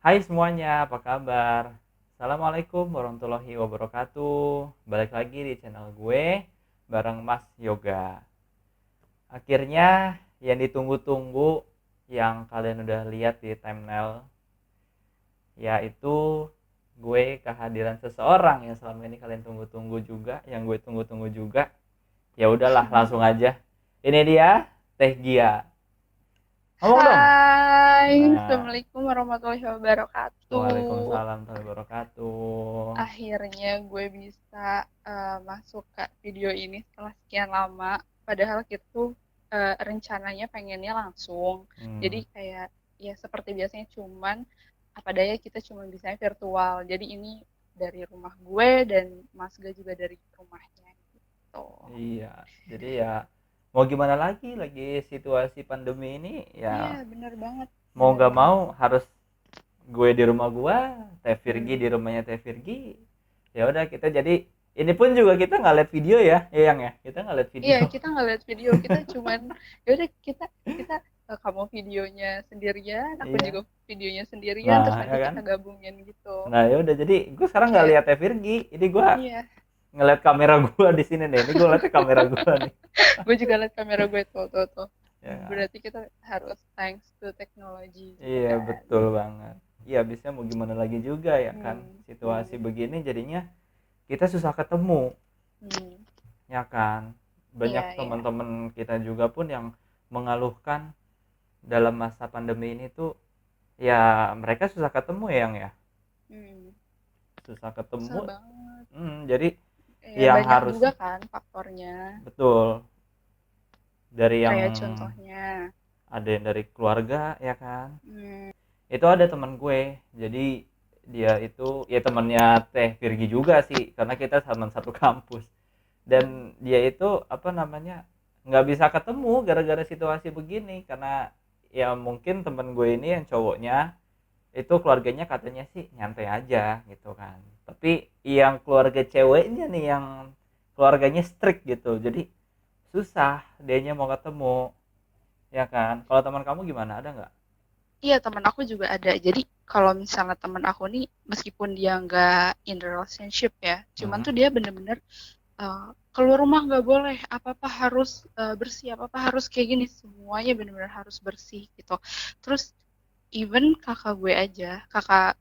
Hai semuanya, apa kabar? Assalamualaikum warahmatullahi wabarakatuh. Balik lagi di channel gue bareng Mas Yoga. Akhirnya yang ditunggu-tunggu yang kalian udah lihat di thumbnail yaitu gue kehadiran seseorang yang selama ini kalian tunggu-tunggu juga, yang gue tunggu-tunggu juga. Ya udahlah, langsung aja. Ini dia Teh Gia. Ngomong dong. Hai, Nah, Assalamualaikum warahmatullahi wabarakatuh. Waalaikumsalam warahmatullahi wabarakatuh. Akhirnya gue bisa masuk ke video ini setelah sekian lama. Padahal kita tuh rencananya pengennya langsung. Jadi Hmm. kayak ya seperti biasanya cuman apa daya kita cuma bisa virtual. Jadi ini dari rumah gue dan Mas Ga juga dari rumahnya gitu. Iya, jadi ya mau gimana lagi situasi pandemi ini Iya, ya, bener banget, mau bener gak banget. mau harus gue di rumah gua, Teh Virgi Hmm. di rumahnya Teh Virgi. Ya udah kita jadi ini pun juga kita nggak lihat video ya, yang ya kita nggak lihat Iya, video. kita nggak lihat video, kita cuman ya udah kita kita kamu videonya sendirian, aku juga Iya. videonya sendirian, terus Nah, ya nanti kan. kita gabungin gitu. Nah ya udah jadi gue sekarang nggak Kayak lihat Teh Virgi, ini gue iya, ngeliat kamera gue di sini deh. Ini gue lihat kamera gue nih. gue juga lihat kamera gue tuh. Ya kan? Berarti kita harus thanks to teknologi juga Iya kan. betul banget. Iya bisa mau gimana lagi juga ya kan, Hmm, situasi hmm, begini jadinya kita susah ketemu hmm. ya kan. Iya, Banyak iya. teman-teman kita juga pun yang mengeluhkan dalam masa pandemi ini tuh ya mereka susah ketemu ya, yang ya Hmm. susah Susah ketemu. banget. Jadi Ya yang banyak juga harusnya kan faktornya. betul dari yang Kayak contohnya, ada yang dari keluarga ya kan. hmm, Itu ada teman gue, jadi dia itu ya temannya Teh Virgi juga sih karena kita sama satu kampus. Dan dia itu apa namanya, nggak bisa ketemu gara-gara situasi begini karena ya mungkin temen gue ini yang cowoknya itu keluarganya katanya sih nyantai aja gitu kan, tapi yang keluarga ceweknya nih yang keluarganya strict gitu, jadi susah dianya mau ketemu ya kan. Kalau teman kamu gimana, ada nggak? iya, temen aku juga ada. Jadi kalau misalnya temen aku nih, meskipun dia nggak in the relationship ya, cuman Hmm. tuh dia bener-bener uh, keluar rumah nggak boleh, apa-apa harus bersih, apa-apa harus kayak gini, semuanya bener-bener harus bersih gitu. Terus even kakak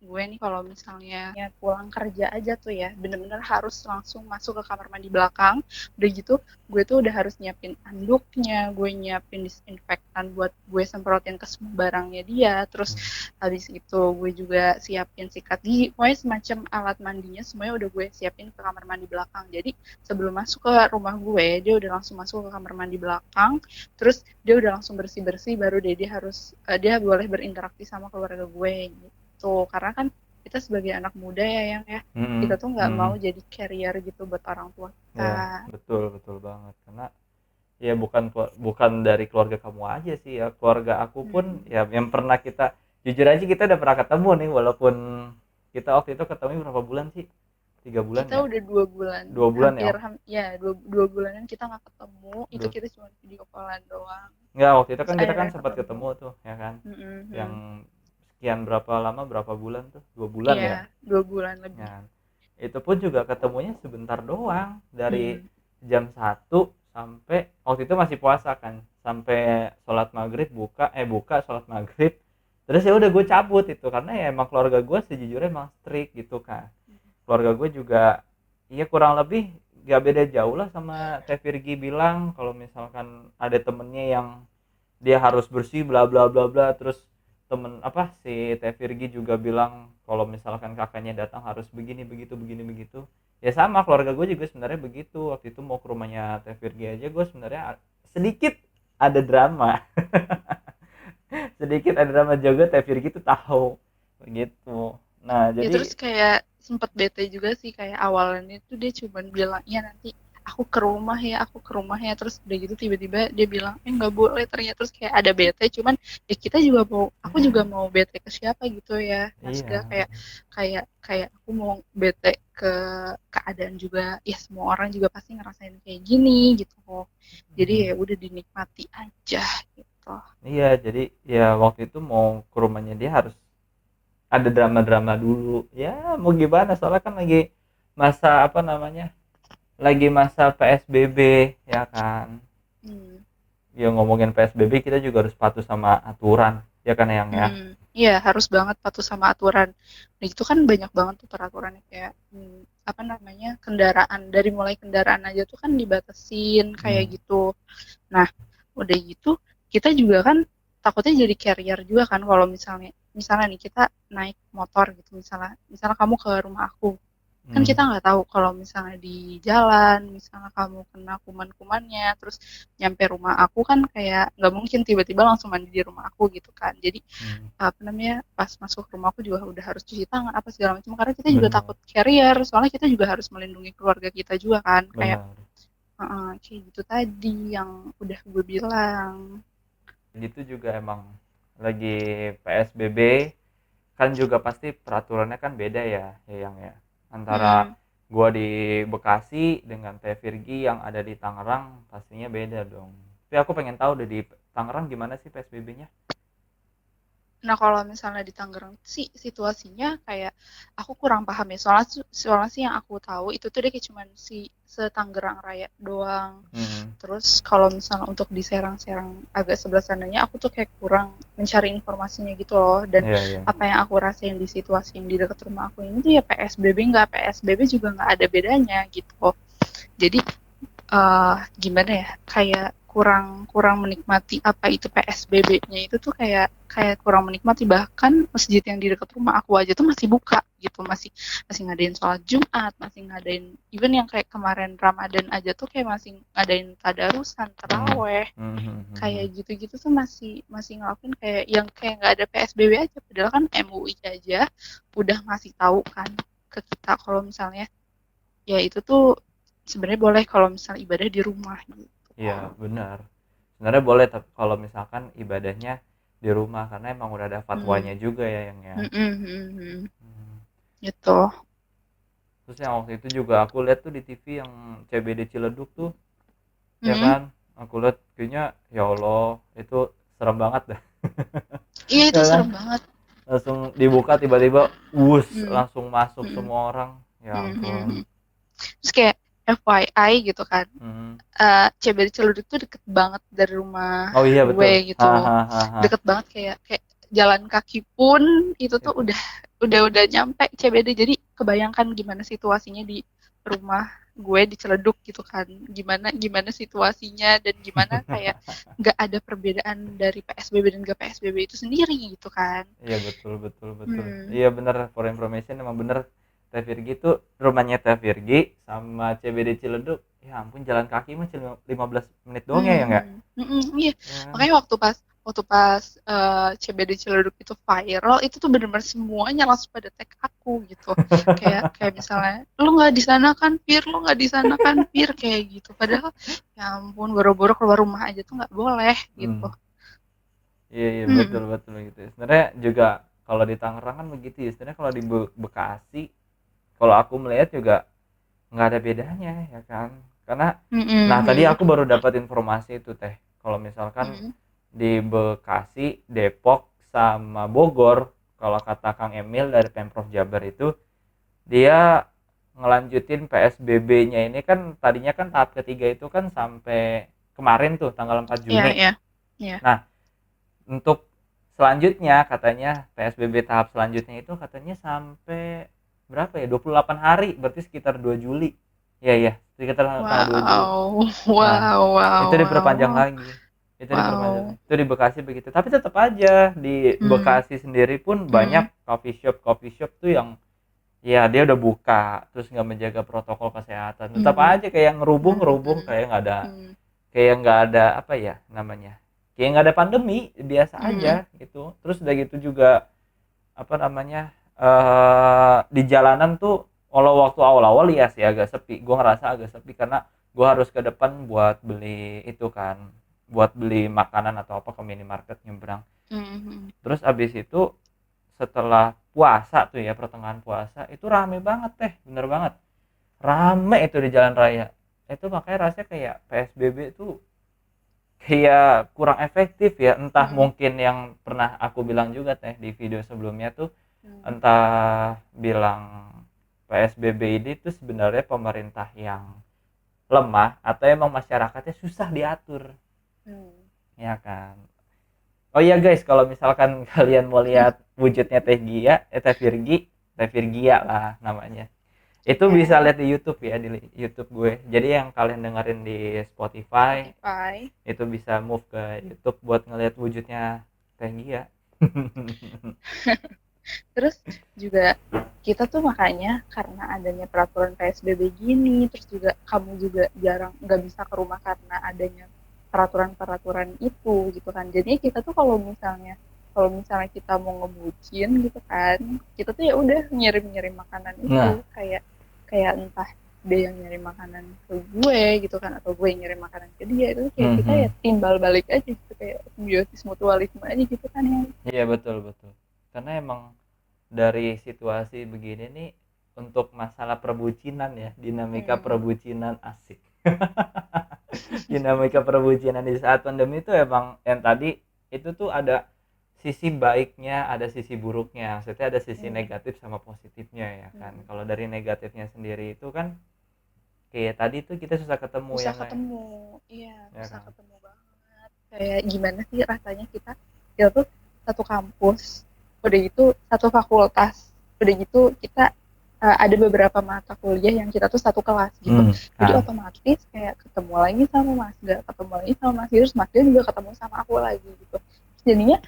gue nih kalau misalnya ya pulang kerja aja tuh ya bener-bener harus langsung masuk ke kamar mandi belakang. Udah gitu gue tuh udah harus nyiapin anduknya, gue nyiapin disinfektan buat gue semprotin ke semua barangnya dia. Terus habis itu gue juga siapin sikat gigi, pokoknya semacam alat mandinya semuanya udah gue siapin ke kamar mandi belakang. Jadi sebelum masuk ke rumah gue dia udah langsung masuk ke kamar mandi belakang, terus dia udah langsung bersih bersih baru dia harus dia boleh berinteraksi sama keluarga gue gitu. Karena kan kita sebagai anak muda ya yang ya kita Hmm. tuh nggak mau Hmm. jadi carrier gitu buat orang tua kita. Ya betul betul banget karena ya bukan dari keluarga kamu aja sih ya, keluarga aku pun Hmm. ya yang pernah kita, jujur aja kita udah pernah ketemu nih, walaupun kita waktu itu ketemu berapa bulan sih, 3 bulan Kita ya, udah 2 bulan, 2 bulan ya. hampir ya dua bulanan kita nggak ketemu, itu Dua, kita cuma video callan doang, nggak, waktu itu terus kan kita kan akhirnya sempat ketemu. ketemu tuh ya kan, yang Mm-mm. sekian berapa lama, berapa bulan tuh, 2 bulan Iya, ya. 2 bulan lebih. Ya itu pun juga ketemunya sebentar doang, dari Hmm. jam 1 sampai waktu itu masih puasa kan, sampai sholat maghrib, buka sholat maghrib, terus ya udah gue cabut itu karena ya emang keluarga gue sejujurnya emang strict gitu kan. Keluarga gue juga iya kurang lebih gak beda jauh lah sama Teh Virgi bilang, kalau misalkan ada temennya yang dia harus bersih bla bla bla bla, terus temen apa si Teh Virgi juga bilang kalau misalkan kakaknya datang harus begini begitu begini begitu. Ya sama keluarga gue juga sebenarnya begitu. Waktu itu mau ke rumahnya Teh Virgi aja gue sebenarnya sedikit ada drama. Sedikit ada drama juga, Teh Virgi tuh tahu begitu. Nah Ya terus jadi kayak sempet bete juga sih, kayak awalnya tuh dia cuman bilang ya nanti aku ke rumah ya, terus udah gitu tiba-tiba dia bilang nggak boleh ternyata, terus kayak ada bete, cuman ya kita juga mau, aku juga mau bete ke siapa gitu ya Mas Ga, iya. kayak kayak kayak aku mau bete ke keadaan juga, ya semua orang juga pasti ngerasain kayak gini gitu, jadi Hmm. ya udah dinikmati aja gitu. Iya jadi ya waktu itu mau ke rumahnya dia harus ada drama-drama dulu ya, mau gimana, soalnya kan lagi masa apa namanya, lagi masa PSBB ya kan. Hmm. Ya ngomongin PSBB kita juga harus patuh sama aturan ya kan yang ya. Iya harus banget patuh sama aturan. Nah itu kan banyak banget tuh peraturannya kayak apa namanya kendaraan dari mulai kendaraan aja tuh kan dibatasin kayak Hmm. gitu. Nah udah gitu kita juga kan takutnya jadi carrier juga kan kalau misalnya misalnya nih kita naik motor gitu misalnya misalnya kamu ke rumah aku kan Hmm. kita nggak tahu kalau misalnya di jalan misalnya kamu kena kuman-kumannya terus nyampe rumah aku kan kayak nggak mungkin tiba-tiba langsung mandi di rumah aku gitu kan jadi Hmm. apa namanya pas masuk rumah aku juga udah harus cuci tangan apa segala macam karena kita juga Benar, takut carrier soalnya kita juga harus melindungi keluarga kita juga kan kayak benar. kayak gitu tadi yang udah gue bilang. Gitu juga emang lagi PSBB kan juga pasti peraturannya kan beda ya, ya yang ya. Antara Mm. gua di Bekasi dengan Teh Virgi yang ada di Tangerang pastinya beda dong. Tapi aku pengen tahu deh di Tangerang gimana sih PSBB-nya? Nah, kalau misalnya di Tangerang sih situasinya kayak aku kurang paham ya. Soalnya sih yang aku tahu itu tuh dia kayak cuman si se-Tangerang Raya doang. Hmm. Terus kalau misalnya untuk di Serang-Serang agak sebelah sananya aku tuh kayak kurang mencari informasinya gitu loh. Dan Iya, iya. apa yang aku rasain di situasi yang di dekat rumah aku ini tuh ya PSBB nggak PSBB juga nggak ada bedanya gitu. Jadi gimana ya kayak kurang kurang menikmati apa itu PSBB-nya itu tuh kayak kayak kurang menikmati bahkan masjid yang di dekat rumah aku aja tuh masih buka gitu masih masih ngadain sholat Jumat masih ngadain even yang kayak kemarin Ramadan aja tuh kayak masih ngadain tadarusan Hmm. taraweh Hmm. Hmm. kayak Hmm. gitu-gitu tuh masih masih ngelakuin kayak yang kayak nggak ada PSBB aja padahal kan MUI aja udah ngasih tahu kan ke kita kalau misalnya ya itu tuh sebenarnya boleh kalau misalnya ibadah di rumah gitu. Iya, benar. Sebenarnya boleh tapi kalau misalkan ibadahnya di rumah karena emang udah ada fatwanya Hmm. juga ya yang ya. Hmm. Gitu. Terus yang waktu itu juga aku lihat tuh di TV yang CBD Ciledug tuh, ya Hmm. kan? Aku lihat kayaknya ya Allah itu serem banget dah. Iya itu Ya kan? serem banget. Langsung dibuka tiba-tiba Hmm. langsung masuk Hmm. semua orang. Ya Hmm. ampun. Terus kayak FYI gitu kan. Hmm. CBD Celuduk tuh deket banget dari rumah Oh iya gue betul. gitu. Hahaha. Deket banget kayak kayak jalan kaki pun itu tuh Itu. udah nyampe CBD. Jadi kebayangkan gimana situasinya di rumah gue di Ciledug gitu kan. Gimana gimana situasinya dan gimana kayak nggak ada perbedaan dari PSBB dan gak PSBB itu sendiri gitu kan. Iya betul betul betul. Hmm. Iya bener, for information emang bener, Teh Virgi tuh rumahnya Teh Virgi sama CBD Ciledug ya ampun jalan kaki mah cuma 15 menit doang ya yang ya. Iya. Ya kan? Makanya waktu pas CBD Ciledug itu viral, itu tuh bener-bener semuanya langsung pada tag aku gitu. Kayak kayak misalnya, lu nggak di sana kan, Pir, lu nggak di sana kan, Pir, kayak gitu. Padahal ya ampun, boro-boro keluar rumah aja tuh nggak boleh gitu. Hmm. Iya iya Hmm. betul betul gitu. Sebenarnya juga kalau di Tangerang kan begitu ya. Sebenarnya kalau di Bekasi kalau aku melihat juga nggak ada bedanya ya kan. Karena nah tadi Hmm. aku baru dapat informasi itu Teh. Kalau misalkan Hmm. di Bekasi, Depok sama Bogor, kalau kata Kang Emil dari Pemprov Jabar itu dia ngelanjutin PSBB-nya ini kan tadinya kan tahap ketiga itu kan sampai kemarin tuh tanggal 4 Iya, Juni. iya. Iya. Nah, untuk selanjutnya katanya PSBB tahap selanjutnya itu katanya sampai berapa ya? 28 hari, berarti sekitar 2 Juli. Iya iya, sekitar tanggal 2 Juli. Wow. Nah, Wow, itu wow, diperpanjang wow. lagi. Itu diperpanjang Wow. lagi. Itu di Bekasi begitu. Tapi tetap aja di Hmm. Bekasi sendiri pun banyak Hmm. coffee shop tuh yang ya dia udah buka terus nggak menjaga protokol kesehatan. Tetap Hmm. aja kayak ngerubung Hmm. ngerubung Hmm. kayak nggak ada apa ya namanya, kayak nggak ada pandemi biasa Hmm. aja gitu. Terus udah gitu juga apa namanya, di jalanan tuh kalau waktu awal-awal ya sih agak sepi, gue ngerasa agak sepi karena gue harus ke depan buat beli itu kan, buat beli makanan atau apa ke minimarket nyebrang. Hmm. Terus abis itu setelah puasa tuh ya pertengahan puasa itu rame banget teh, bener banget rame itu di jalan raya. Itu makanya rasanya kayak PSBB itu kayak kurang efektif ya, entah Hmm. mungkin yang pernah aku bilang juga teh di video sebelumnya tuh entah bilang PSBB ini tuh sebenarnya pemerintah yang lemah atau emang masyarakatnya susah diatur, ya kan. Oh iya guys, kalau misalkan kalian mau lihat wujudnya Teh Virgia lah namanya. Itu bisa lihat di YouTube ya, di YouTube gue. Jadi yang kalian dengerin di Spotify, itu bisa move ke YouTube buat ngelihat wujudnya Teh Gia. Terus juga kita tuh makanya karena adanya peraturan PSBB gini, terus juga kamu juga jarang nggak bisa ke rumah karena adanya peraturan-peraturan itu gitu kan. Jadi kita tuh kalau misalnya kita mau ngebucin gitu kan, kita tuh ya udah ngirim-ngirim makanan itu Nah, kayak kayak entah dia yang ngirim makanan ke gue gitu kan atau gue yang ngirim makanan ke dia, itu kayak kita ya timbal balik aja gitu, kayak simbiosis mutualisme aja gitu kan ya. iya betul betul. Karena emang dari situasi begini nih untuk masalah perbucinan ya, dinamika perbucinan asik. Dinamika perbucinan di saat pandemi itu emang yang tadi itu tuh ada sisi baiknya, ada sisi buruknya. Maksudnya ada sisi negatif sama positifnya ya kan. Kalau dari negatifnya sendiri itu kan kayak tadi tuh kita susah ketemu Susah ya kayak. ketemu, iya Ya susah kan. ketemu banget. Kayak gimana sih rasanya kita tuh satu kampus, udah gitu satu fakultas, udah gitu kita ada beberapa mata kuliah yang kita tuh satu kelas gitu. Jadi Nah, otomatis kayak ketemu lagi sama Mas Ga, ketemu lagi sama Mas Ga, terus Mas Ga juga ketemu sama aku lagi gitu. Jadinya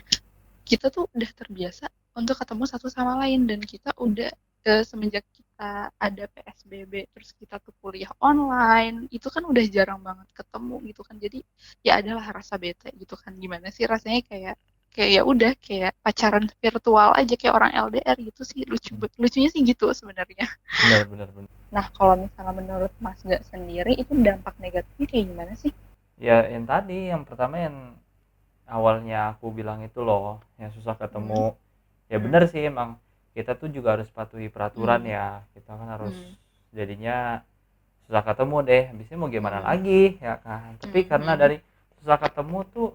kita tuh udah terbiasa untuk ketemu satu sama lain, dan kita udah semenjak kita ada PSBB terus kita tuh kuliah online itu kan udah jarang banget ketemu gitu kan. Jadi ya adalah rasa bete gitu kan, gimana sih rasanya kayak kayak ya udah kayak pacaran virtual aja kayak orang LDR gitu sih, lucunya sih gitu sebenarnya. benar benar benar. Nah kalau misalnya menurut Mas Gak sendiri itu dampak negatifnya kayak gimana sih? Ya yang tadi yang pertama yang awalnya aku bilang itu loh, yang susah Hmm. ketemu. Ya Hmm. benar sih emang kita tuh juga harus patuhi peraturan Hmm. ya. Kita kan harus Hmm. jadinya susah ketemu deh. Habisnya mau gimana Hmm. lagi ya kan. Tapi karena Hmm. dari susah ketemu tuh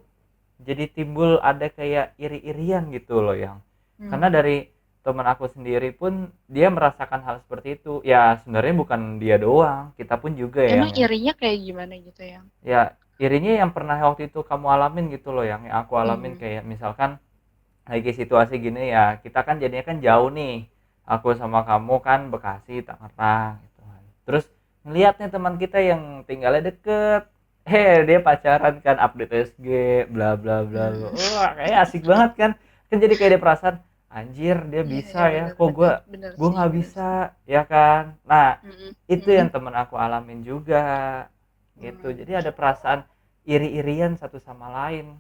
jadi timbul ada kayak iri-irian gitu loh yang. Karena Hmm. dari teman aku sendiri pun dia merasakan hal seperti itu. Ya sebenarnya bukan dia doang, kita pun juga Emang yang irinya kayak gimana gitu ya? ya irinya yang pernah waktu itu kamu alamin gitu loh yang aku alamin Hmm. kayak misalkan lagi situasi gini ya kita kan jadinya kan jauh nih, aku sama kamu kan Bekasi Tangerang gitu kan, terus ngeliatnya teman kita yang tinggalnya deket, dia pacaran kan update SG bla bla bla bla. Hmm. Wah kayak asik banget kan, kan jadi kayak ada perasaan anjir dia Iya, iya bisa ya kok benar-benar gue benar gue sih, nggak benar sih. bisa ya kan. Nah Hmm. itu Hmm. yang temen aku alamin juga gitu, Hmm. jadi ada perasaan iri-irian satu sama lain.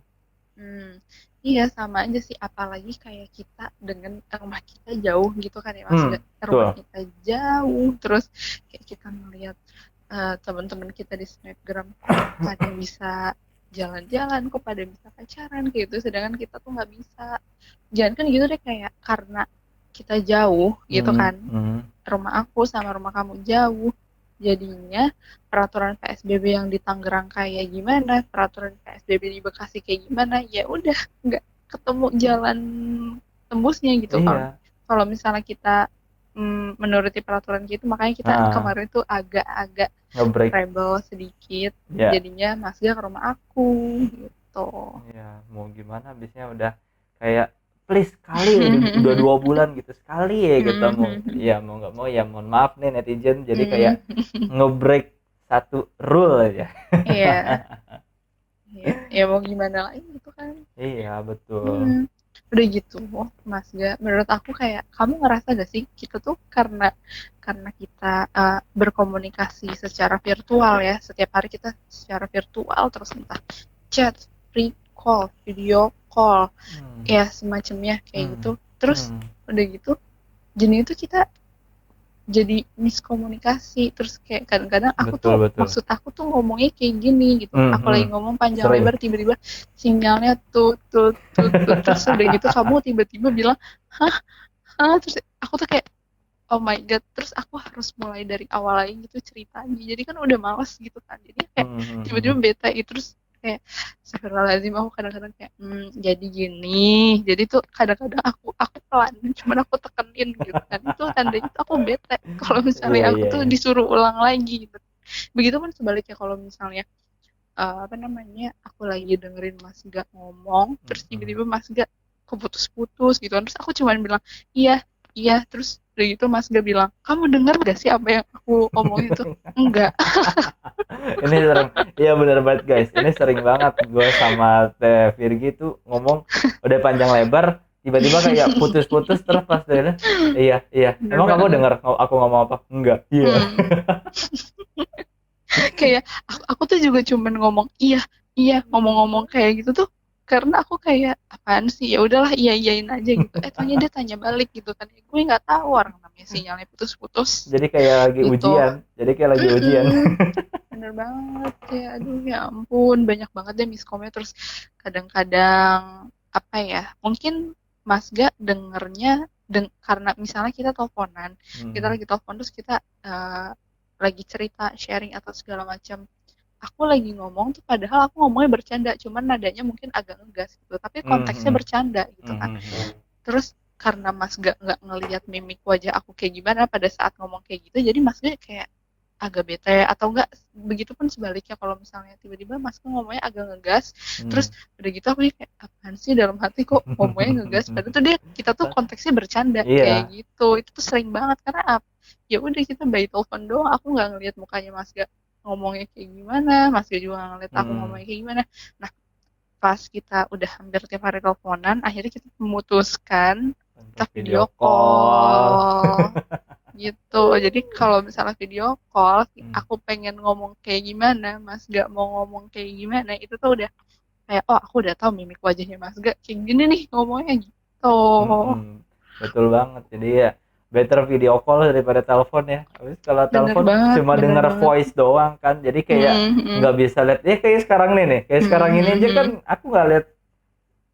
Hmm. Iya sama aja sih, apalagi kayak kita dengan rumah kita jauh gitu kan ya Mas. Rumah Tuh kita jauh, terus kayak kita ngeliat teman-teman kita di Snapgram kok pada bisa jalan-jalan, kok pada bisa pacaran kayak gitu, sedangkan kita tuh nggak bisa. Jangan kan gitu deh, kayak karena kita jauh gitu kan, rumah aku sama rumah kamu jauh, jadinya peraturan PSBB yang di Tangerang kayak gimana, peraturan PSBB di Bekasi kayak gimana, ya udah nggak ketemu jalan tembusnya gitu. Kalau iya. kalau misalnya kita menuruti peraturan gitu, makanya kita Nah, kemarin tuh agak-agak ngebreak rebel sedikit, ya. jadinya Mas Gia ke rumah aku gitu. Ya mau gimana habisnya udah kayak please sekali udah 2 bulan gitu sekali ya ketemu. Ya mau nggak mau ya mohon maaf nih netizen, jadi kayak ngebreak satu rule aja. Iya, iya, ya mau gimana lagi gitu kan. Iya betul. Hmm, udah gitu, Mas Ga. Menurut aku kayak kamu ngerasa gak sih kita tuh karena kita berkomunikasi secara virtual ya, setiap hari kita secara virtual terus, entah chat, free call, video call, Hmm. ya semacamnya kayak gitu. Hmm. Terus Hmm. udah gitu, jenis itu kita jadi miskomunikasi, terus kayak kadang-kadang Betul betul. maksud aku tuh ngomongnya kayak gini gitu, Hmm. aku lagi Hmm. ngomong panjang Sering. lebar tiba-tiba sinyalnya tuh terus udah gitu kamu tiba-tiba bilang hah, hah, terus aku tuh kayak oh my god, terus aku harus mulai dari awal lagi gitu ceritanya, jadi kan udah males gitu kan, jadi kayak Hmm. Hmm. tiba-tiba Hmm. bete gitu, terus kayak astagfirullahaladzim, aku kadang-kadang kayak jadi gini, jadi tuh kadang-kadang aku pelan, cuman aku tekenin gitu kan, itu tandanya tuh aku bete kalau Iya, misalnya aku iya, tuh iya. disuruh ulang lagi gitu. Begitupun sebaliknya kalau misalnya apa namanya, aku lagi dengerin Mas Ga ngomong terus Mm-mm. tiba-tiba Mas Ga keputus-putus gitu kan, terus aku cuman bilang iya iya, terus udah gitu Mas Ga bilang kamu dengar gak sih apa yang aku omongin itu, enggak. Ini sering, iya bener banget guys, ini sering banget gue sama Teh Virgi tuh ngomong udah panjang lebar, tiba-tiba kayak putus-putus terus pas dia iya iya, Bener emang kamu banget. dengar aku ngomong apa? Enggak, iya. Hmm. Kayak aku tuh juga cuman ngomong iya iya, ngomong-ngomong kayak gitu tuh karena aku kayak apaan sih, ya udahlah iya iyain aja gitu, tanya dia tanya balik gitu kan, gue nggak tahu orang namanya sinyalnya putus-putus Jadi kayak lagi gitu. ujian, jadi kayak lagi ujian. Mm-mm. Bener banget, kayak aduh ya ampun banyak banget deh miskomnya. Terus kadang-kadang apa ya, mungkin Mas Ga dengernya karena misalnya kita teleponan, kita Hmm. lagi telepon terus kita lagi cerita sharing atau segala macam, aku lagi ngomong tuh padahal aku ngomongnya bercanda cuman nadanya mungkin agak ngegas gitu tapi konteksnya Hmm. bercanda gitu kan. Hmm. Terus karena Mas Ga nggak ngelihat mimik wajah aku kayak gimana pada saat ngomong kayak gitu, jadi Mas Ga kayak agak bete atau enggak, begitupun sebaliknya kalau misalnya tiba-tiba Mas Ga ngomongnya agak ngegas, terus Hmm. udah gitu aku kayak apaan sih dalam hati kok ngomongnya ngegas, padahal tuh kita tuh konteksnya bercanda kayak Iya. gitu. Itu tuh sering banget karena ya udah kita by telepon doang, aku nggak ngelihat mukanya Mas Ga ngomongnya kayak gimana, Mas Ga juga nggak ngeliat aku Hmm. ngomongnya kayak gimana. Nah, pas kita udah hampir tiap hari teleponan, akhirnya kita memutuskan kita Untuk video video call. call gitu. Jadi kalau misalnya video call, Hmm. aku pengen ngomong kayak gimana, Mas gak mau ngomong kayak gimana, itu tuh udah kayak oh aku udah tahu mimik wajahnya Mas gak kayak gini nih ngomongnya gitu. Mm-mm. Betul banget. Jadi ya better video call daripada telepon ya. Habis kalau Bener telepon banget, cuma bener denger banget. voice doang kan. Jadi kayak Mm-mm, nggak bisa lihat. Ya kayak sekarang nih. Kayak sekarang ini aja kan mm-mm, aku nggak lihat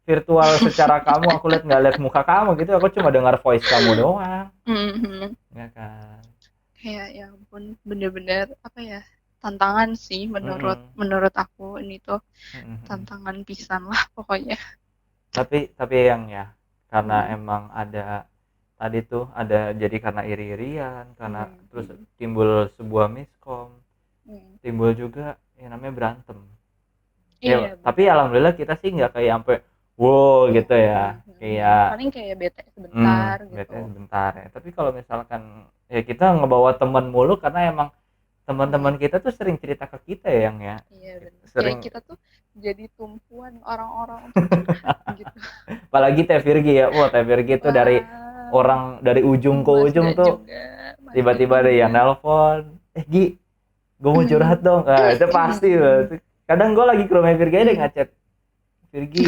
virtual secara kamu. Aku lihat nggak lihat muka kamu gitu. Aku cuma dengar voice kamu doang. mm-mm. Ya kan. Kayak ya ampun, bener-bener apa ya, tantangan sih menurut Mm-mm. menurut aku ini tuh Mm-mm. tantangan pisan lah pokoknya. Tapi yang ya karena Mm, emang ada tadi tuh ada jadi karena iri-irian karena mm, terus mm, timbul sebuah miskom, mm. timbul juga yang namanya berantem ya. Iya Tapi benar. alhamdulillah kita sih nggak kayak sampai wow gitu ya, kayak Paling kayak bete sebentar bete gitu. sebentar ya. Tapi kalau misalkan ya kita ngebawa teman mulu karena emang teman-teman Mm, kita tuh sering cerita ke kita ya, yang ya iya benar. Kayak sering. kita tuh jadi tumpuan orang-orang untuk curhat gitu. Apalagi Teh Virgi ya, wah Teh Virgi tuh dari Wah, orang dari ujung ke Mas ujung Ga tuh juga, Mas Ga tiba-tiba ada yang juga. nelpon, Gi gue mau curhat dong. Nah, itu pasti banget. Kadang gue lagi ke rumah Virgi ada ngechat, Virgi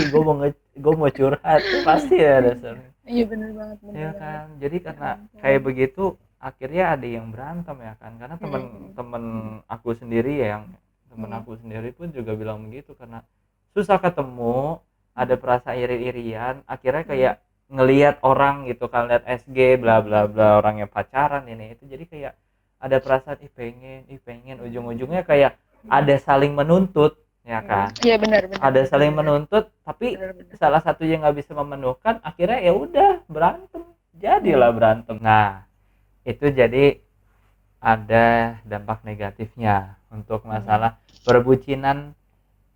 gue mau curhat, itu pasti ya dasarnya. Iya bener banget, bener Ya banget. kan, jadi Ya karena ampun. kayak begitu akhirnya ada yang berantem ya kan, karena Mm, temen-temen aku sendiri ya, yang temen mm, aku sendiri pun juga bilang begitu karena susah ketemu, ada mm, perasa iri-irian, akhirnya kayak mm, ngelihat orang gitu kan, lihat SG bla bla mm, bla orang yang pacaran ini itu, jadi kayak ada perasaan ih pengen ujung-ujungnya kayak ada saling menuntut ya mm. kan, Iya benar benar ada benar saling benar menuntut tapi benar benar. salah satu yang nggak bisa memenuhkan, akhirnya ya udah berantem, jadilah Mm, berantem. Nah itu jadi ada dampak negatifnya untuk mm. masalah perbucinan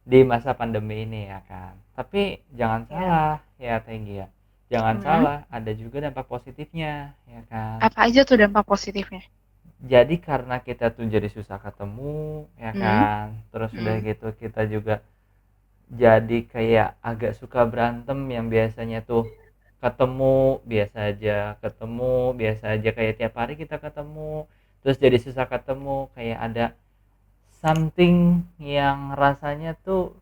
di masa pandemi ini ya kan. Tapi jangan Ya. salah ya Tenggi ya, jangan Mm. salah, ada juga dampak positifnya ya kan. Apa aja tuh dampak positifnya? Jadi karena kita tuh jadi susah ketemu ya Mm, kan, terus udah mm, gitu kita juga jadi kayak agak suka berantem yang biasanya tuh ketemu biasa aja kayak tiap hari kita ketemu, terus jadi susah ketemu, kayak ada something yang rasanya tuh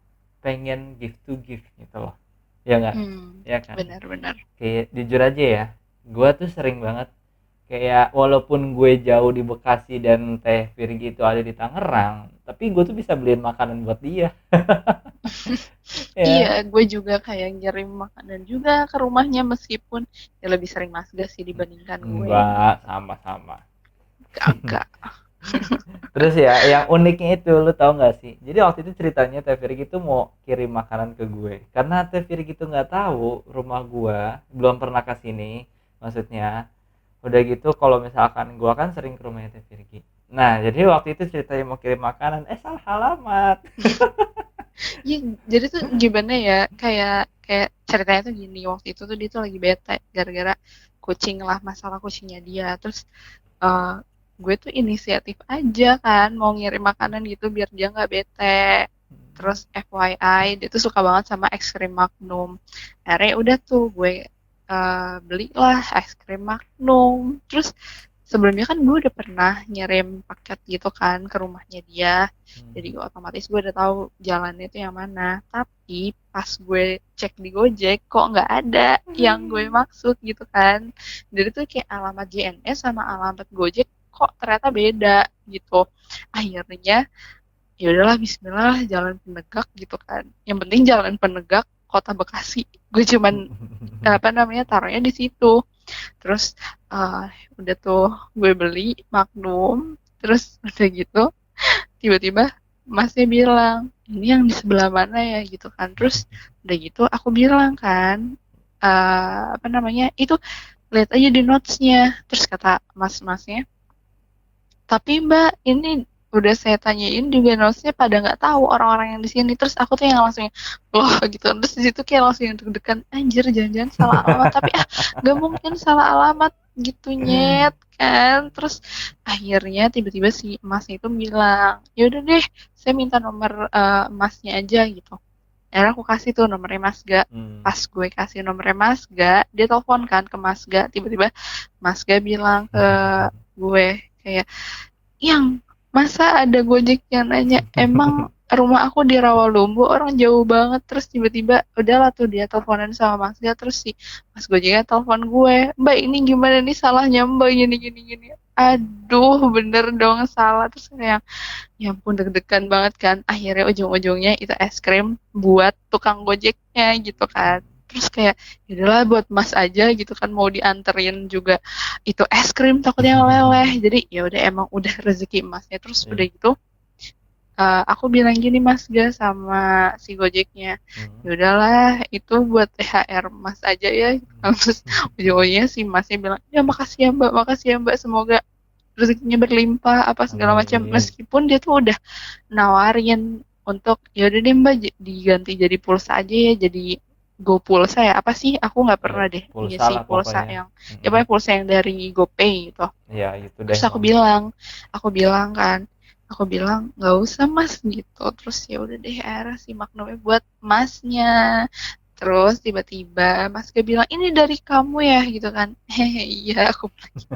pengen give to give gitu loh, ya nggak, ya kan. benar-benar. Kayak jujur aja ya, gue tuh sering banget kayak walaupun gue jauh di Bekasi dan Teh Virgi itu ada di Tangerang, tapi gue tuh bisa beliin makanan buat dia. Iya, Ya gue juga kayak ngirim makanan juga ke rumahnya meskipun ya lebih sering Mas Gas sih dibandingkan gue enggak gitu. sama-sama. Gak. Terus ya yang uniknya itu lu tahu nggak sih, jadi waktu itu ceritanya Teh Virik itu mau kirim makanan ke gue karena Teh Virik itu nggak tahu rumah gua, belum pernah ke sini maksudnya. Udah gitu kalau misalkan gua kan sering ke rumahnya Teh Virik, nah jadi waktu itu ceritanya mau kirim makanan salah alamat. Iya, jadi tuh gimana ya, kayak kayak ceritanya tuh gini, waktu itu tuh dia tuh lagi bete gara-gara kucing lah, masalah kucingnya dia. Terus eh, gue tuh inisiatif aja kan mau ngirim makanan gitu biar dia nggak bete. Terus FYI dia tuh suka banget sama es krim Magnum. Akhirnya udah tuh gue belilah es krim Magnum. Terus sebelumnya kan gue udah pernah ngirim paket gitu kan ke rumahnya dia, jadi otomatis gue udah tahu jalannya itu yang mana. Tapi pas gue cek di Gojek kok nggak ada yang gue maksud gitu kan, jadi tuh kayak alamat JNS sama alamat Gojek kok ternyata beda gitu. Akhirnya ya udahlah, Bismillah, jalan penegak gitu kan, yang penting jalan penegak Kota Bekasi, gue cuman apa namanya taruhnya di situ. Terus uh, udah tuh gue beli Magnum, terus udah gitu tiba-tiba masnya bilang ini yang di sebelah mana ya gitu kan. Terus udah gitu aku bilang kan apa namanya itu, lihat aja di notesnya. Terus kata mas-masnya, tapi mbak ini udah saya tanyain juga notesnya pada nggak tahu orang-orang yang di sini. Terus aku tuh yang langsung loh gitu. Terus di situ kayak langsung yang deg-degan, anjir jangan-jangan salah alamat. Tapi nggak mungkin salah alamat gitu nyet kan. Terus akhirnya tiba-tiba si emasnya itu bilang ya udah deh saya minta nomor emasnya aja gitu. Akhirnya aku kasih tuh nomornya Mas Ga. Pas gue kasih nomornya Mas Ga, dia telepon kan ke Mas Ga. Tiba-tiba Mas Ga bilang ke gue kayak, yang masa ada Gojek yang nanya, emang rumah aku di Rawalumbu, orang jauh banget. Terus tiba-tiba udahlah tuh dia teleponan sama Mas Ga. Terus si Mas Gojeknya telepon gue, mbak ini gimana nih salahnya mbak, gini gini gini. Aduh bener dong salah. Terus kayak ya ampun deg-degan banget kan. Akhirnya ujung-ujungnya itu es krim buat tukang Gojeknya gitu kan. Terus kayak yaudahlah buat Mas aja gitu kan, mau dianterin juga itu es krim takutnya meleleh. Jadi ya udah emang udah rezeki Masnya. Terus udah gitu aku bilang gini Mas Ga sama si Gojeknya, ya udahlah itu buat THR Mas aja ya. Terus ujung-ujungnya si Masnya bilang ya makasih ya Mbak, makasih ya Mbak, semoga rezekinya berlimpah apa segala macam. Amin. Meskipun dia tuh udah nawarin untuk ya udah deh Mbak diganti jadi pulsa aja ya, jadi Go Pulsa ya apa sih, aku nggak Ya, pernah deh pulsa ngisi lah pulsa pokoknya. yang ya pokoknya pulsa yang dari GoPay gitu. Ya itu deh Terus pokoknya. aku bilang kan, aku bilang nggak usah Mas gitu. Terus ya udah deh akhirnya si Magnumnya buat Masnya. Terus tiba-tiba Mas Ga bilang ini dari kamu ya gitu kan. Hehe iya aku bilang gitu.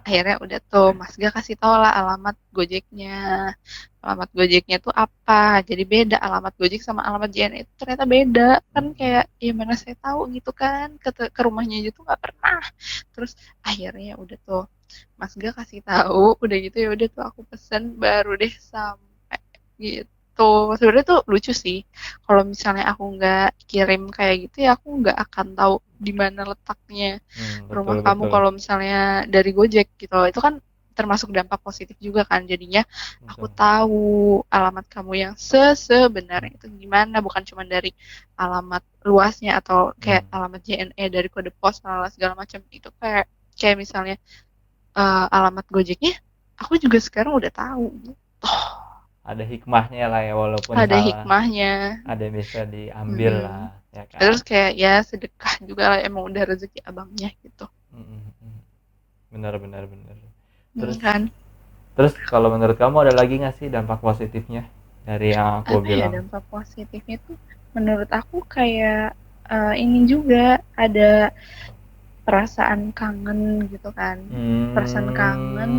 Akhirnya udah tuh Mas Ga kasih tau lah alamat Gojeknya. Alamat Gojeknya tuh apa? Jadi beda alamat Gojek sama alamat JN itu ternyata beda. Kan kayak ya mana saya tahu gitu kan, ke rumahnya aja tuh nggak pernah. Terus akhirnya udah tuh Mas Ga kasih tahu, udah gitu ya udah tuh aku pesen baru deh sampai gitu. Sebenarnya tuh lucu sih. Kalau misalnya aku nggak kirim kayak gitu ya aku nggak akan tahu di mana letaknya rumah Betul kamu betul kalau misalnya dari Gojek gitu. Itu kan termasuk dampak positif juga kan. Jadinya aku betul. tahu alamat kamu yang sebenarnya itu gimana, bukan cuma dari alamat luasnya atau kayak alamat JNE dari kode pos segala macam itu, kayak kayak misalnya alamat Gojeknya aku juga sekarang udah tahu gitu. Ada hikmahnya lah ya walaupun Ada salah, hikmahnya. ada yang bisa diambil lah Mm-mm. ya kan. Terus kayak ya sedekah juga lah, emang udah rezeki abangnya gitu. Benar benar benar. Terus Kan terus kalau menurut kamu ada lagi nggak sih dampak positifnya dari yang aku apa ya bilang? dampak positifnya tuh, menurut aku kayak ini juga ada perasaan kangen gitu kan, perasaan kangen,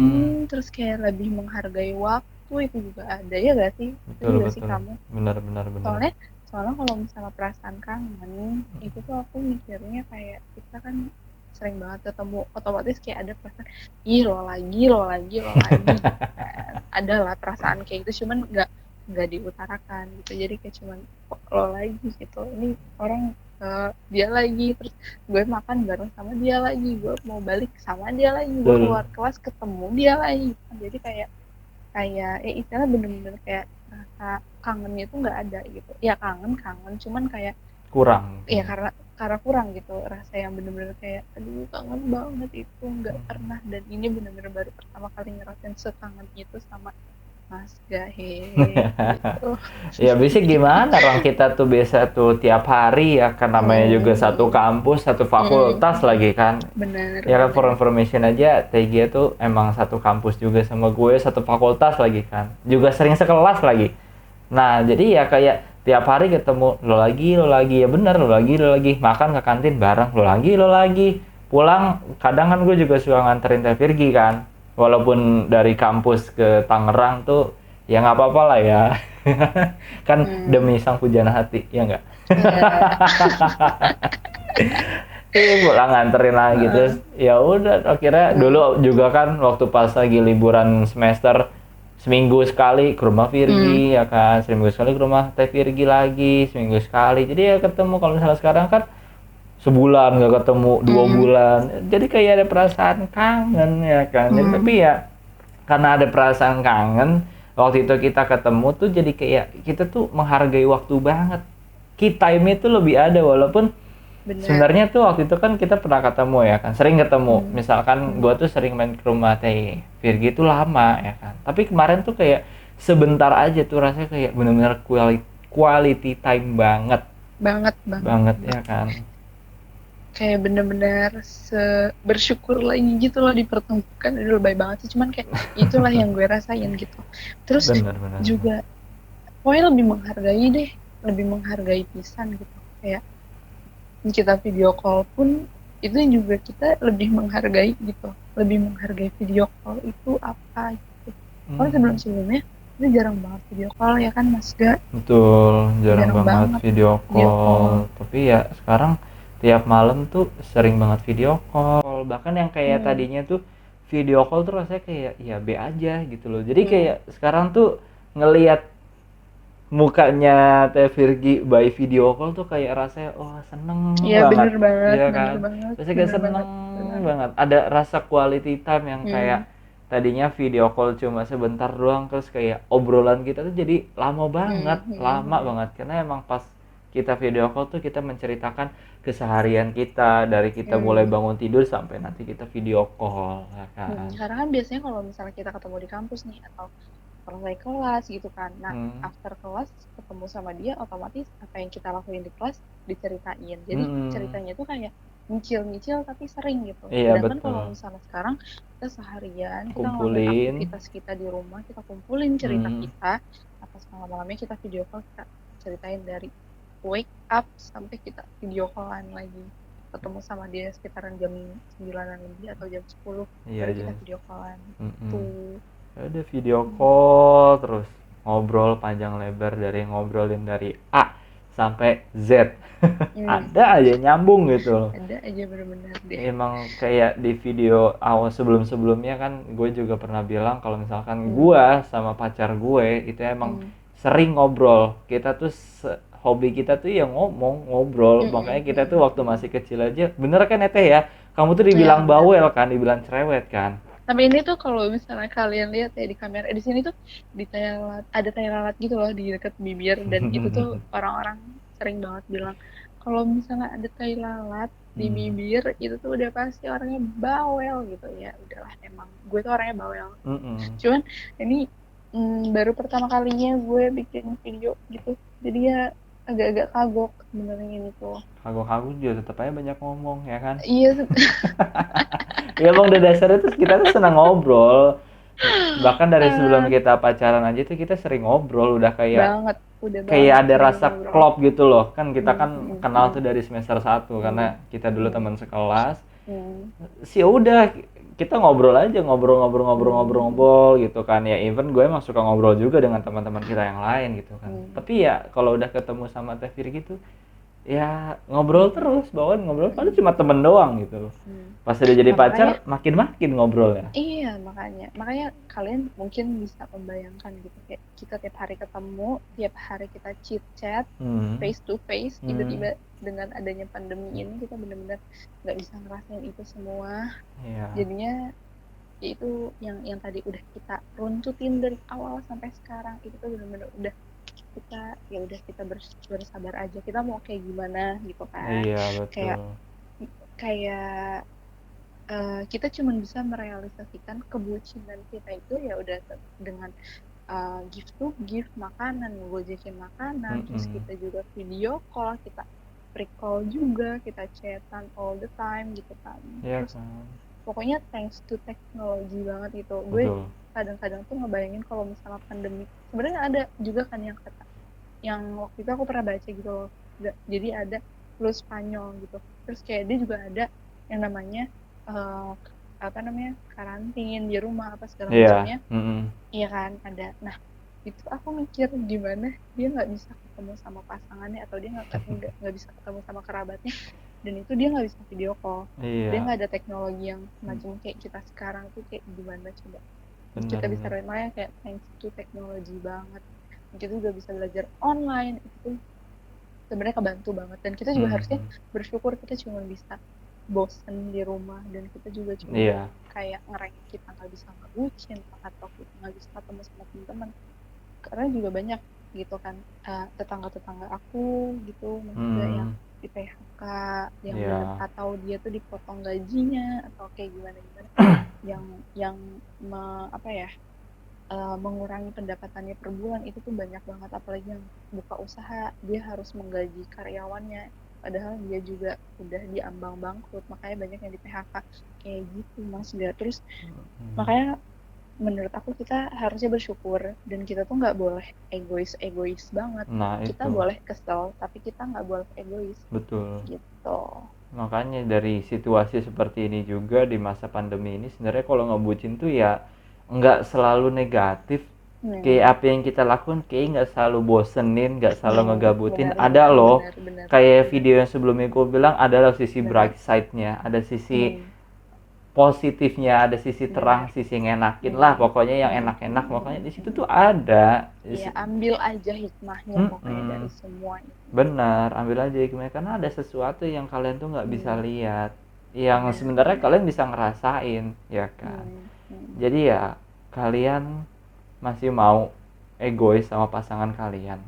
terus kayak lebih menghargai waktu itu juga ada ya gak sih, itu Betul juga sih betul. kamu. Benar benar benar. soalnya soalnya kalau misalnya perasaan kangen itu tuh aku mikirnya kayak kita kan sering banget ketemu, otomatis kayak ada perasaan ih lo lagi lo lagi lo lagi gitu kan. Ada lah perasaan kayak gitu, cuman nggak diutarakan gitu, jadi kayak cuman kok lo lagi gitu, ini orang dia lagi, terus gue makan bareng sama dia lagi, gue mau balik sama dia lagi, gue Betul. keluar kelas ketemu dia lagi, jadi kayak kayak istilah bener-bener kayak rasa kangennya itu nggak ada gitu. Ya kangen cuman kayak kurang ya mungkin. karena kurang gitu rasa yang bener-bener kayak aduh kangen banget itu nggak Hmm. pernah, dan ini bener-bener baru pertama kali ngerasain sekangen itu sama Mas Gahe gitu. Ya bisa gimana, orang kita tuh biasa tuh tiap hari ya kan, namanya juga satu Mm, kampus satu fakultas mm, lagi kan. bener Ya kan, for bener. information aja, TG tuh emang satu kampus juga sama gue, satu fakultas lagi kan, juga sering sekelas lagi. Nah jadi ya kayak tiap hari ketemu, lo lagi ya bener, lo lagi makan ke kantin bareng, lo lagi pulang. Kadang kan gue juga suka nganterin Teh Virgi kan, walaupun dari kampus ke Tangerang tuh ya nggak apa-apa lah ya. Kan Hmm, demi sang pujana hati ya nggak. ya. Iya pulang nganterin lagi, terus Heeh. ya udah akhirnya Hmm, dulu juga kan waktu pas lagi liburan semester seminggu sekali ke rumah hmm, Virgi ya kan, seminggu sekali ke rumah Teh Virgi lagi, seminggu sekali, jadi ya ketemu. Kalau misalnya sekarang kan sebulan nggak ketemu, 2 bulan, jadi kayak ada perasaan kangen ya kan. Jadi tapi hmm, ya karena ada perasaan kangen, waktu itu kita ketemu tuh jadi kayak kita tuh menghargai waktu banget. Kita time itu lebih ada, walaupun bener. sebenarnya tuh waktu itu kan kita pernah ketemu ya kan, sering ketemu. Hmm, Misalkan hmm, gue tuh sering main ke rumah Teh Virgi itu lama ya kan. Tapi kemarin tuh kayak sebentar aja tuh, rasanya kayak bener-bener quality time banget, banget banget banget banget. ya kan. Kayak bener-bener bersyukur lagi gitu loh dipertemukan, itu lebay banget sih cuman kayak itulah yang gue rasain gitu. Terus Bener bener bener. juga pokoknya lebih menghargai deh, lebih menghargai pisan gitu, kayak kita video call pun itu juga kita lebih menghargai gitu, lebih menghargai video call itu apa gitu. Kalau Hmm, sebelum-sebelumnya itu jarang banget video call ya kan Mas Ga, betul, jarang jarang banget banget video video call. call. Tapi ya sekarang tiap malam tuh sering banget video call. Bahkan yang kayak Hmm, tadinya tuh video call tuh rasanya kayak ya B aja gitu loh. Jadi hmm. kayak sekarang tuh ngelihat mukanya Teh Virgi by video call tuh kayak rasanya wah seneng Iya banget bener banget, ya bener kan. banget, Rasanya kayak bener seneng banget, bener. banget, ada rasa quality time yang kayak Hmm, tadinya video call cuma sebentar doang, terus kayak obrolan kita tuh jadi hmm, lama hmm, banget, karena emang pas kita video call tuh kita menceritakan keseharian kita, dari kita mulai hmm, bangun tidur sampai nanti kita video call ya hmm. kan. Karena kan biasanya kalau misalnya kita ketemu di kampus nih atau selesai kelas gitu kan. Nah, Hmm. after kelas ketemu sama dia otomatis apa yang kita lakuin di kelas diceritain. Jadi Hmm. ceritanya tuh kayak nyicil-nyicil tapi sering gitu. Iya Sedangkan betul, kalau misalnya sekarang kita seharian, kita ngelakuin kumpulin. aktivitas kita di rumah, kita kumpulin cerita Hmm. kita, atas malam-malamnya kita video call, kita ceritain dari wake up sampai kita video callan lagi. Ketemu sama dia sekitaran jam 9 lebih atau jam 10 Iya baru kita jelas. video callan. Mm-mm. Tuh. Ya udah video call terus, ngobrol panjang lebar, dari ngobrolin dari A sampai Z. Hmm. Ada aja nyambung gitu loh. Ada aja bener-bener deh. Emang kayak di video awal sebelum-sebelumnya kan gue juga pernah bilang kalau misalkan Hmm, gue sama pacar gue itu emang hmm, sering ngobrol. Kita tuh hobi kita tuh ya ngomong, ngobrol. hmm, hmm, Makanya kita tuh hmm, waktu hmm. masih kecil aja, bener kan ya Teh ya? Kamu tuh Ya dibilang benar. bawel kan, dibilang cerewet kan? Tapi ini tuh kalau misalnya kalian lihat ya di kamera di sini tuh di tai lalat, ada tai lalat gitu loh di dekat bibir, dan itu tuh orang-orang sering banget bilang kalau misalnya ada tai lalat di Hmm. bibir itu tuh udah pasti orangnya bawel gitu ya. Udahlah emang gue tuh orangnya bawel. Mm-mm. Cuman ini baru pertama kalinya gue bikin video gitu. Jadi ya agak-agak kagok sebenarnya ini tuh. Kagok-kagok juga tetap aja banyak ngomong ya kan. Iya, Ya bang, udah dasarnya tuh kita tuh senang ngobrol. Bahkan dari sebelum ah, kita pacaran aja tuh kita sering ngobrol, udah kayak banget, udah banget kayak ada sering rasa ngobrol. klop gitu loh. Kan kita Hmm, kan hmm, kenal hmm, tuh dari semester 1 hmm, karena kita dulu hmm, teman sekelas. hmm, Sih udah, kita ngobrol aja, hmm, ngobrol gitu kan. Ya even gue emang suka ngobrol juga dengan teman-teman kita yang lain gitu kan. hmm, Tapi ya kalau udah ketemu sama Teh Fir gitu, ya ngobrol hmm, terus, bawaan ngobrol, padahal hmm, cuma temen doang gitu loh. hmm. Pas udah jadi Nah, makanya pacar makin ngobrol ya. iya, makanya kalian mungkin bisa membayangkan gitu kayak kita tiap hari ketemu, tiap hari kita chit chat Hmm. face to face, Hmm. tiba-tiba dengan adanya pandemi ini kita benar-benar nggak bisa ngerasain itu semua. Iya. Jadinya itu yang tadi udah kita runtutin dari awal sampai sekarang, itu tuh bener-bener udah kita, ya udah kita bersabar aja, kita mau kayak gimana gitu kan. Iya Kayak betul. kayak kita cuma bisa merealisasikan kebucinan kita itu ya udah dengan gift to gift makanan, ngegojekin makanan, terus Mm-mm. kita juga video call, kita pre-call juga, kita chatan all the time gitu kan. Iya Terus kan. pokoknya thanks to teknologi banget itu. Gue Betul. kadang-kadang tuh ngebayangin kalau misalnya pandemi, sebenarnya ada juga kan yang kata, yang waktu itu aku pernah baca gitu loh. Jadi ada flu Spanyol gitu. Terus kayak dia juga ada yang namanya uh, apa namanya, karantin di rumah apa segala Iya. macamnya. Mm-mm. Iya kan, ada. Nah, itu aku mikir gimana dia nggak bisa ketemu sama pasangannya, atau dia nggak bisa ketemu sama kerabatnya, dan itu dia nggak bisa video call. Dia Iya. nggak ada teknologi yang semacam kayak kita sekarang tuh, kayak gimana coba. Terus kita bisa Bener-bener. rely kayak thanks to teknologi banget. Dan kita juga bisa belajar online, itu tuh sebenarnya kebantu banget. Dan kita juga harusnya Mhm. bersyukur kita cuma bisa bosen di rumah, dan kita juga cuma Iya. kayak ngerengek kita nggak bisa ngebucin, atau kita nggak bisa ketemu sama teman-teman, karena juga banyak gitu kan, tetangga-tetangga aku gitu maksudnya yang Mhm. di PHK, yang bener, Iya. atau dia tuh dipotong gajinya atau kayak gimana gimana, yang apa ya, mengurangi pendapatannya per bulan, itu tuh banyak banget. Apalagi yang buka usaha, dia harus menggaji karyawannya padahal dia juga udah diambang bangkrut, makanya banyak yang di PHK kayak gitu mas. Gak terus, Mhm. makanya menurut aku kita harusnya bersyukur, dan kita tuh nggak boleh egois banget. Nah Kita itu. boleh kesel tapi kita nggak boleh egois Betul. gitu. Makanya dari situasi seperti ini juga di masa pandemi ini sebenarnya kalau ngebucin tuh ya nggak selalu negatif. Kayak apa yang kita lakukan kayak nggak selalu bosenin, nggak selalu ngegabutin. Benar Ada benar loh, benar benar kayak benar video yang sebelumnya gue bilang ada loh sisi benar. bright side-nya, ada sisi Hmm, positifnya, ada sisi terang, benar. sisi ngenakin lah, Hmm, pokoknya yang hmm, enak-enak, makanya di situ hmm. tuh ada. Ya ambil aja hikmahnya pokoknya Mm-mm. dari semua ini. Benar, ambil aja hikmahnya karena ada sesuatu yang kalian tuh nggak bisa Hmm, lihat, yang benar sebenarnya benar. kalian bisa ngerasain, ya kan? Hmm. Jadi ya kalian masih mau egois sama pasangan kalian.